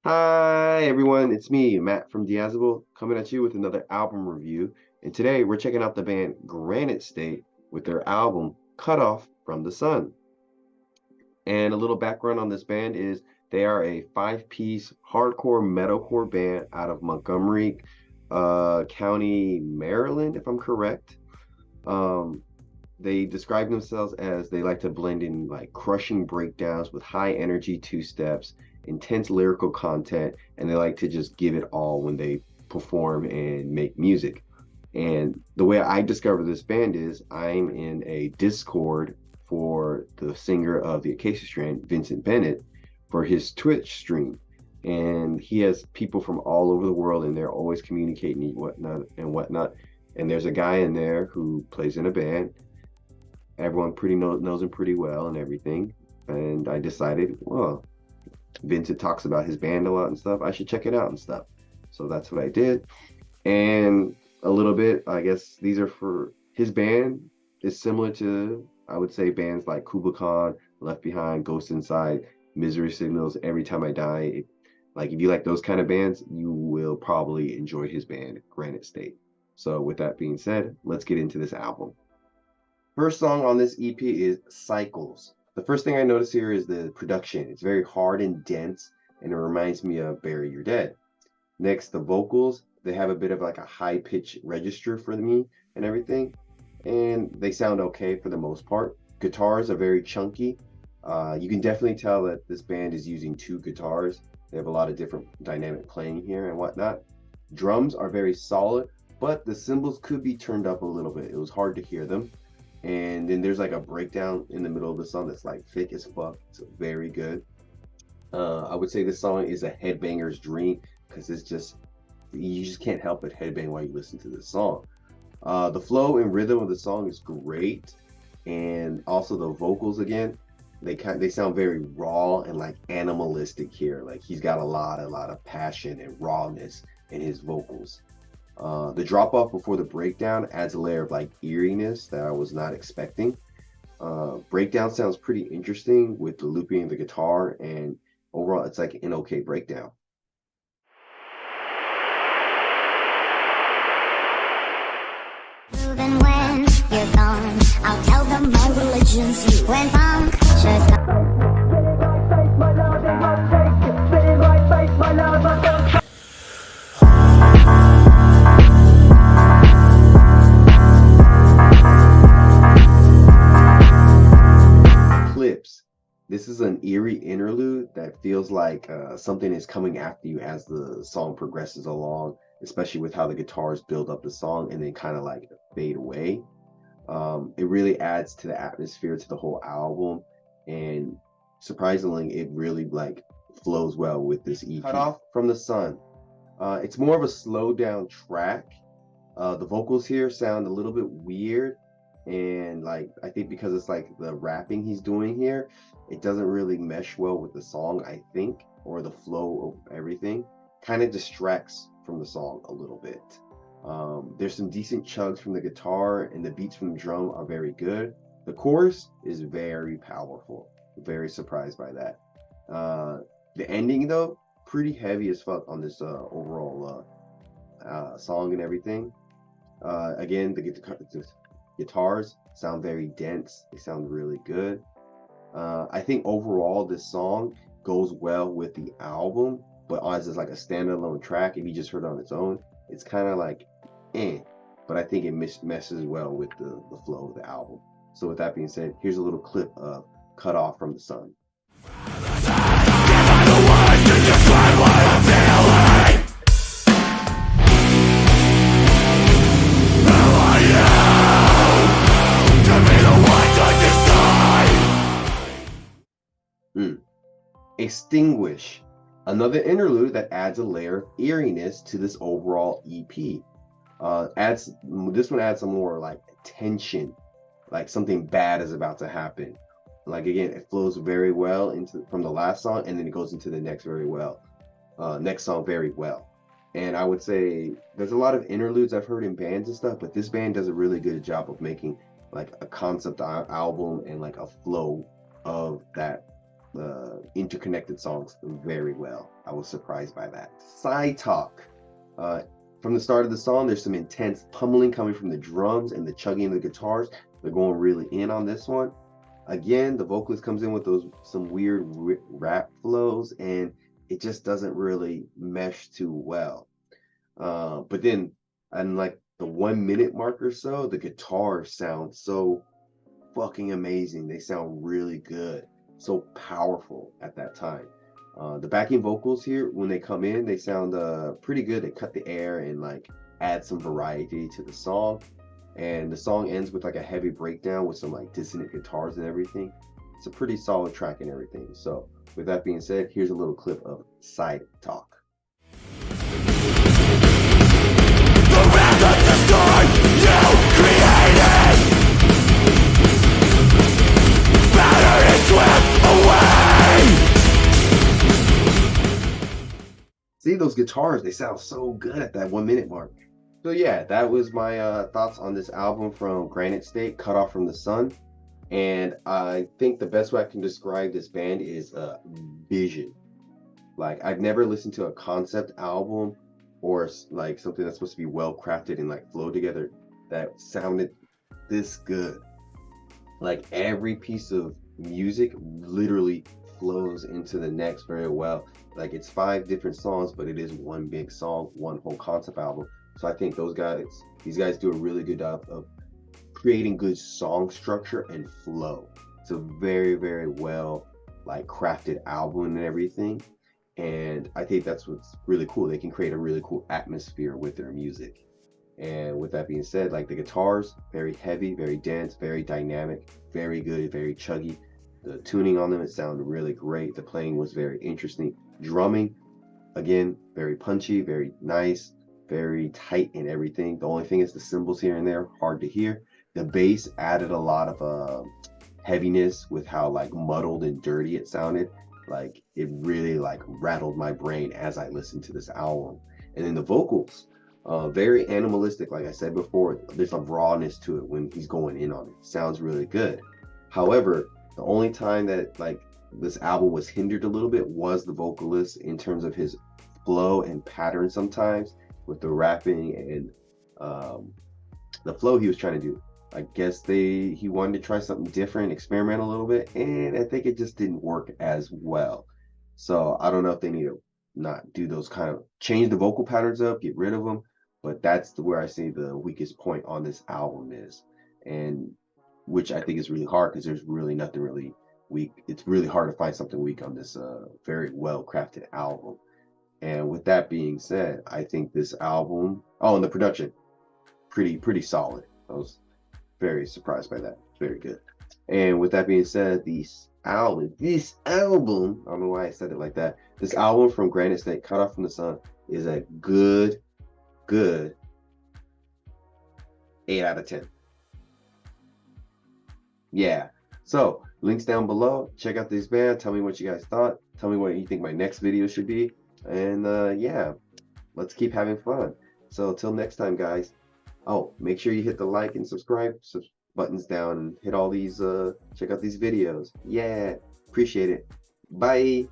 Hi everyone, it's me, Matt from Diazable, coming at you with another album review. And today we're checking out the band Granite State with their album Cut Off from the Sun. And a little background on this band is they are a five-piece hardcore metalcore band out of Montgomery County, Maryland, if I'm correct. Um, they describe themselves as they like to blend in like crushing breakdowns with high energy two steps, intense lyrical content, and they like to just give it all when they perform and make music. And the way I discovered this band is I'm in a Discord for the singer of the Acacia Strand, Vincent Bennett, for his Twitch stream. And he has people from all over the world, and they're always communicating and whatnot. And there's a guy in there who plays in a band. Everyone knows him pretty well and everything. And I decided, well, Vincent talks about his band a lot and stuff. I should check it out and stuff. So that's what I did. And a little bit, I guess these are for his band is similar to, I would say, bands like Kublai Khan, Left Behind, Ghost Inside, Misery Signals, Every Time I Die. Like if you like those kind of bands, you will probably enjoy his band, Granite State. So with that being said, let's get into this album. First song on this EP is Cycles. The first thing I notice here is the production. It's very hard and dense, and it reminds me of Bury Your Dead. Next, the vocals, they have a bit of like a high pitch register for me and everything, and they sound okay for the most part. Guitars are very chunky. You can definitely tell that this band is using two guitars. They have a lot of different dynamic playing here and whatnot. Drums are very solid, but the cymbals could be turned up a little bit. It was hard to hear them. And then there's like a breakdown in the middle of the song that's like thick as fuck. It's very good. I would say this song is a headbanger's dream because you just can't help but headbang while you listen to this song. The flow and rhythm of the song is great, and also the vocals again, they sound very raw and like animalistic here. Like he's got a lot of passion and rawness in his vocals. The drop off before the breakdown adds a layer of like eeriness that I was not expecting. Breakdown sounds pretty interesting with the looping of the guitar, and overall it's like an okay breakdown. Even when you're gone, I'll tell them my religion's you and punctures. Clips. This is an eerie interlude that feels like something is coming after you as the song progresses along, especially with how the guitars build up the song and then kind of like fade away. It really adds to the atmosphere to the whole album, and surprisingly, it really like flows well with this EP. Cut Off from the Sun. It's more of a slow down track. The vocals here sound a little bit weird, and like I think because it's like the rapping he's doing here, it doesn't really mesh well with the song, I think, or the flow of everything. Kind of distracts from the song a little bit. There's some decent chugs from the guitar, and the beats from the drum are very good. The chorus is very powerful. Very surprised by that. The ending though, pretty heavy as fuck on this overall song and everything. Again, the guitars sound very dense. They sound really good. I think overall this song goes well with the album, but as like a standalone track, if you just heard it on its own, it's kind of like but I think it messes well with the flow of the album. So with that being said, here's a little clip of Cut Off from the Sun. Extinguish. Another interlude that adds a layer of eeriness to this overall EP. This one adds some more like tension, like something bad is about to happen. Like again, it flows very well from the last song, and then it goes into the next song very well. And I would say there's a lot of interludes I've heard in bands and stuff, but this band does a really good job of making like a concept album and like a flow of that interconnected songs very well. I was surprised by that. Side talk. From the start of the song, there's some intense pummeling coming from the drums and the chugging of the guitars. They're going really in on this one. Again, the vocalist comes in with some weird rap flows, and it just doesn't really mesh too well. But then, and like the 1 minute mark or so, the guitars sound so fucking amazing. They sound really good, so powerful at that time. The backing vocals here, when they come in, they sound pretty good. They cut the air and like add some variety to the song. And the song ends with like a heavy breakdown with some like dissonant guitars and everything. It's a pretty solid track and everything. So with that being said, here's a little clip of Side Talk. See, those guitars, they sound so good at that 1 minute mark. So yeah, that was my thoughts on this album from Granite State, Cut Off from the Sun. And I think the best way I can describe this band is vision. Like, I've never listened to a concept album or like something that's supposed to be well crafted and like flow together that sounded this good. Like, every piece of music literally flows into the next very well. Like, it's 5 different songs, but it is one big song, one whole concept album. So I think these guys do a really good job of creating good song structure and flow. It's a very, very well like crafted album and everything. And I think that's what's really cool. They can create a really cool atmosphere with their music. And with that being said, like the guitars, very heavy, very dense, very dynamic, very good, very chuggy. The tuning on them, it sounded really great. The playing was very interesting. Drumming, again, very punchy, very nice, very tight and everything. The only thing is the cymbals here and there, hard to hear. The bass added a lot of heaviness with how like muddled and dirty it sounded. Like, it really like rattled my brain as I listened to this album. And then the vocals, very animalistic. Like I said before, there's a rawness to it when he's going in on it. Sounds really good. However, the only time that like this album was hindered a little bit was the vocalist in terms of his flow and pattern sometimes with the rapping and the flow he was trying to do. I guess he wanted to try something different, experiment a little bit, and I think it just didn't work as well. So I don't know if they need to not do those kind of change the vocal patterns up, get rid of them, but that's where I see the weakest point on this album is, and which I think is really hard because there's really nothing really weak. It's really hard to find something weak on this very well crafted album. And with that being said, I think this album, and the production, pretty solid. I was very surprised by that. Very good. And with that being said, this album, I don't know why I said it like that. This album from Granite State, Cut Off from the Sun, is a good 8 out of 10. Yeah. So links down below. Check out this band. Tell me what you guys thought. Tell me what you think my next video should be. And yeah, let's keep having fun. So till next time, guys. Oh, make sure you hit the like and subscribe buttons down and hit all these check out these videos. Yeah, appreciate it. Bye.